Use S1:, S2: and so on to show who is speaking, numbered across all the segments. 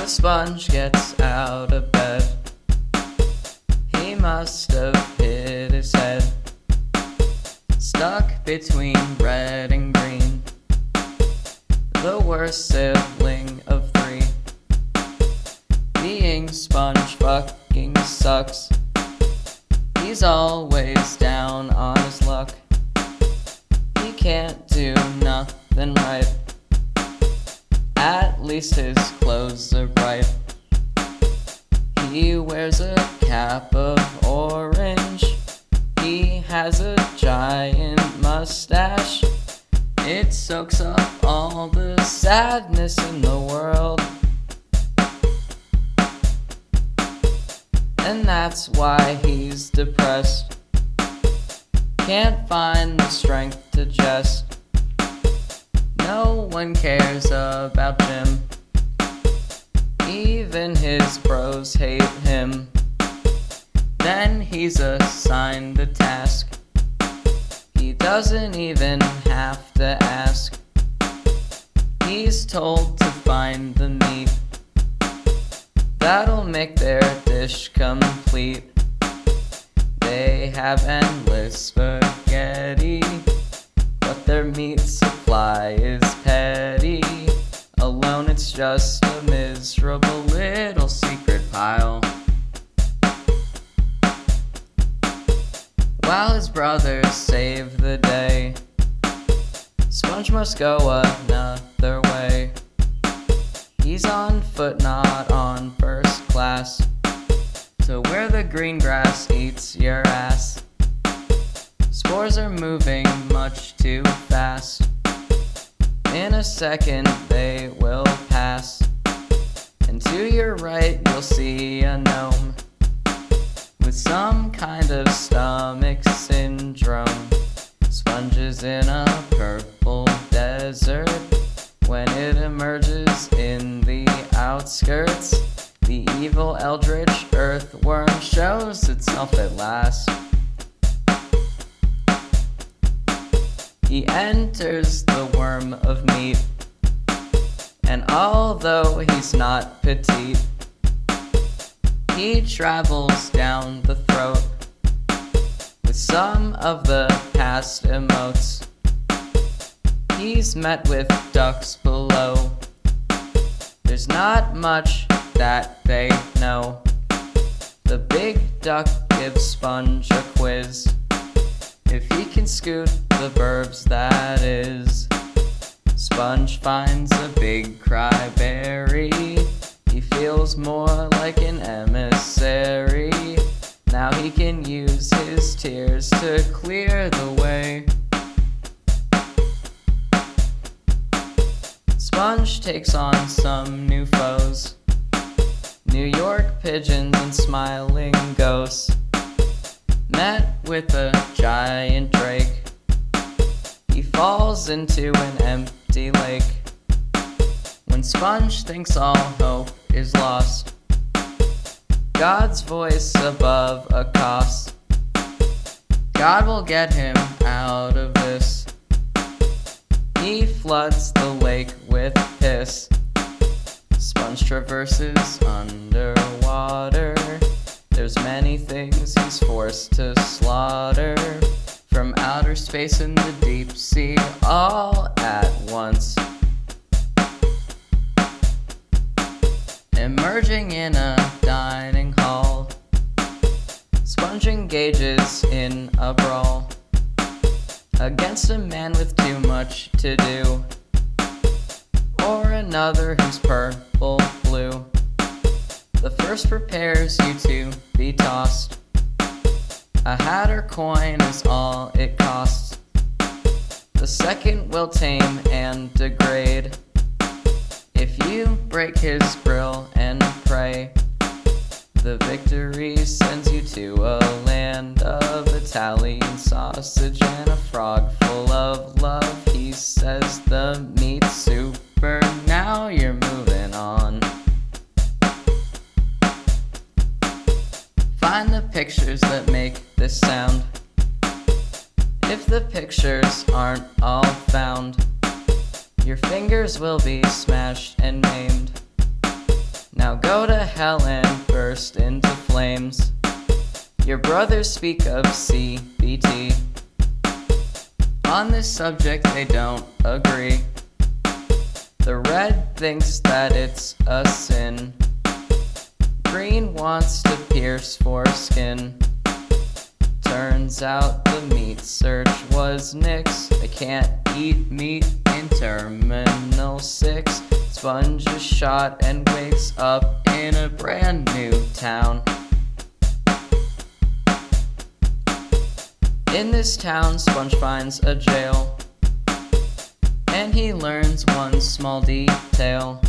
S1: The sponge gets out of bed. He must have hit his head, stuck between red and green, the worst sibling of three. Being sponge fucking sucks. He's always down on his luck. He can't do nothing right. At least his clothes are bright. He wears a cap of orange. He has a giant mustache. It soaks up all the sadness in the world. And that's why he's depressed. Can't find the strength to jest. No one cares about Jim. Even his bros hate him. Then he's assigned a task. He doesn't even have to ask. He's told to find the meat that'll make their dish complete. They have endless spaghetti, but their meat supply is petty. Alone it's just a miserable little secret pile. While his brothers save the day, Sponge must go another way. He's on foot, not on first class, to where the green grass eats your ass. Spores are moving much too fast. In a second they will pass. And to your right you'll see a gnome with some kind of stomach syndrome. Sponge is in a purple desert. When it emerges in the outskirts, the evil Eldritch Earthworm shows itself at last. He enters the worm of meat, and although he's not petite, he travels down the throat with some of the past emotes. He's met with ducks below. There's not much that they know. The big duck gives Sponge a quiz. If he can scoot the burbs, that is. Sponge finds a big cryberry. He feels more like an emissary. Now he can use his tears to clear the way. Sponge takes on some new foes, New York pigeons and smiling ghosts. Met with a giant drake. He falls into an empty lake. When Sponge thinks all hope is lost, God's voice above accosts. God will get him out of this. He floods the lake with piss. Sponge traverses underwater. There's many things he's forced to slaughter, from outer space and the deep sea, all at once. Emerging in a dining hall, Sponge engages in a brawl against a man with too much to do, or another who's purple blue. The first prepares you to be tossed. A hat or coin is all it costs. The second will tame and degrade if you break his grill and pray. The victory sends you to a land of Italian sausage and a frog full of love. He says the meat's super, now you're moving on. Find the pictures that make this sound. If the pictures aren't all found, your fingers will be smashed and maimed. Now go to hell and burst into flames. Your brothers speak of CBT. On this subject they don't agree. The red thinks that it's a sin. Green wants to pierce foreskin. Turns out the meat search was nix. They can't eat meat in Terminal 6. Sponge is shot and wakes up in a brand new town. In this town, Sponge finds a jail, and he learns one small detail.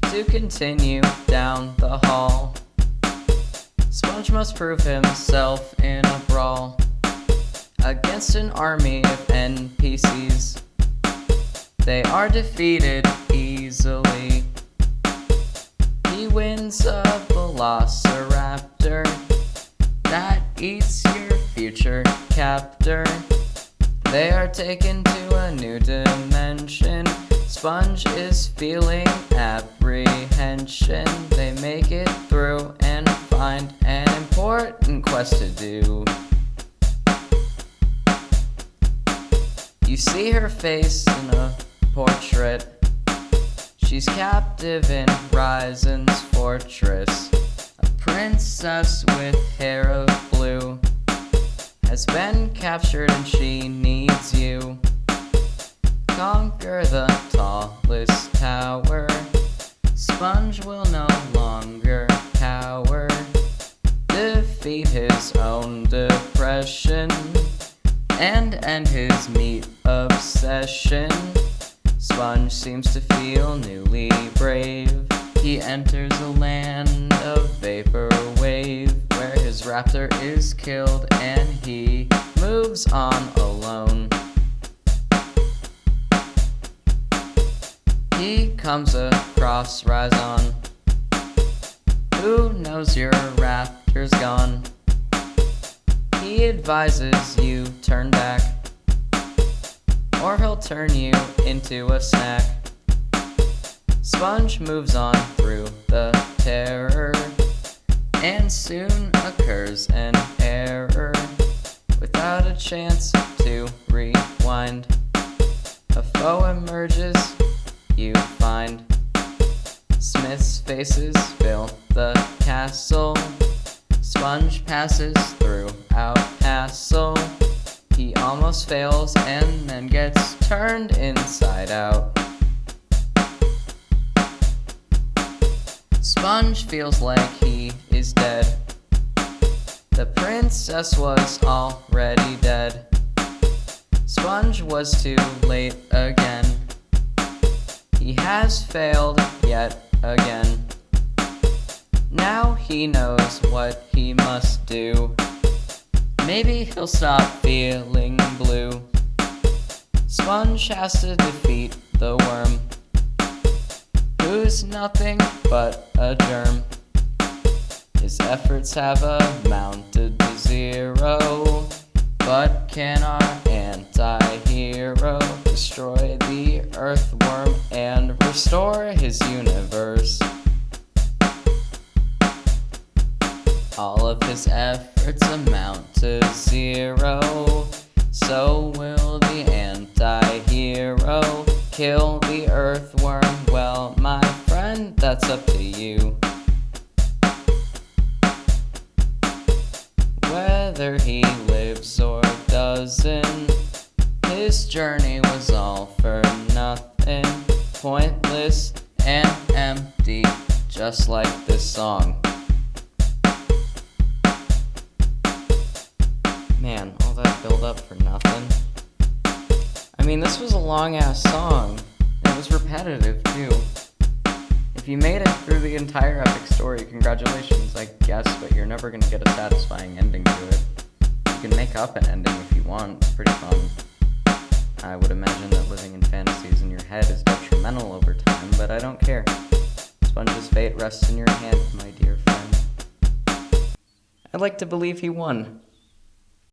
S1: To continue down the hall, Sponge must prove himself in a brawl against an army of NPCs. They are defeated easily. He wins a velociraptor that eats your future captor. They are taken to a new dimension. Sponge is feeling apprehension. They make it through and find an important quest to do. You see her face in a portrait. She's captive in Ryzen's fortress. A princess with hair of blue has been captured and she needs you. Conquer the tallest tower. Sponge will no longer cower. Defeat his own depression and end his meat obsession. Sponge seems to feel newly brave. He enters a land of vaporwave where his raptor is killed and he moves on alone. He comes across Ryzen. Who knows your raptor's gone? He advises you turn back, or he'll turn you into a snack. Sponge moves on through the terror, and soon occurs an error. Without a chance to rewind, a foe emerges, you find. Smith's faces fill the castle. Sponge passes throughout hassle. He almost fails and then gets turned inside out. Sponge feels like he is dead. The princess was already dead. Sponge was too late again. He has failed yet again. Now he knows what he must do. Maybe he'll stop feeling blue. Sponge has to defeat the worm, who's nothing but a germ. His efforts have amounted to zero, but can our anti-hero destroy the Earthworm and restore his universe? All of his efforts amount to zero. So will the anti-hero kill the Earthworm? Well, my friend, that's up to you. Whether he lives or doesn't, his journey was all for nothing. Pointless and empty, just like this song. Man, all that build up for nothing. I mean, this was a long ass song. It was repetitive too. If you made it through the entire epic story, congratulations, I guess, but you're never gonna get a satisfying ending to it. You can make up an ending if you want, it's pretty fun. I would imagine that living in fantasies in your head is detrimental over time, but I don't care. Sponge's fate rests in your hand, my dear friend. I'd like to believe he won.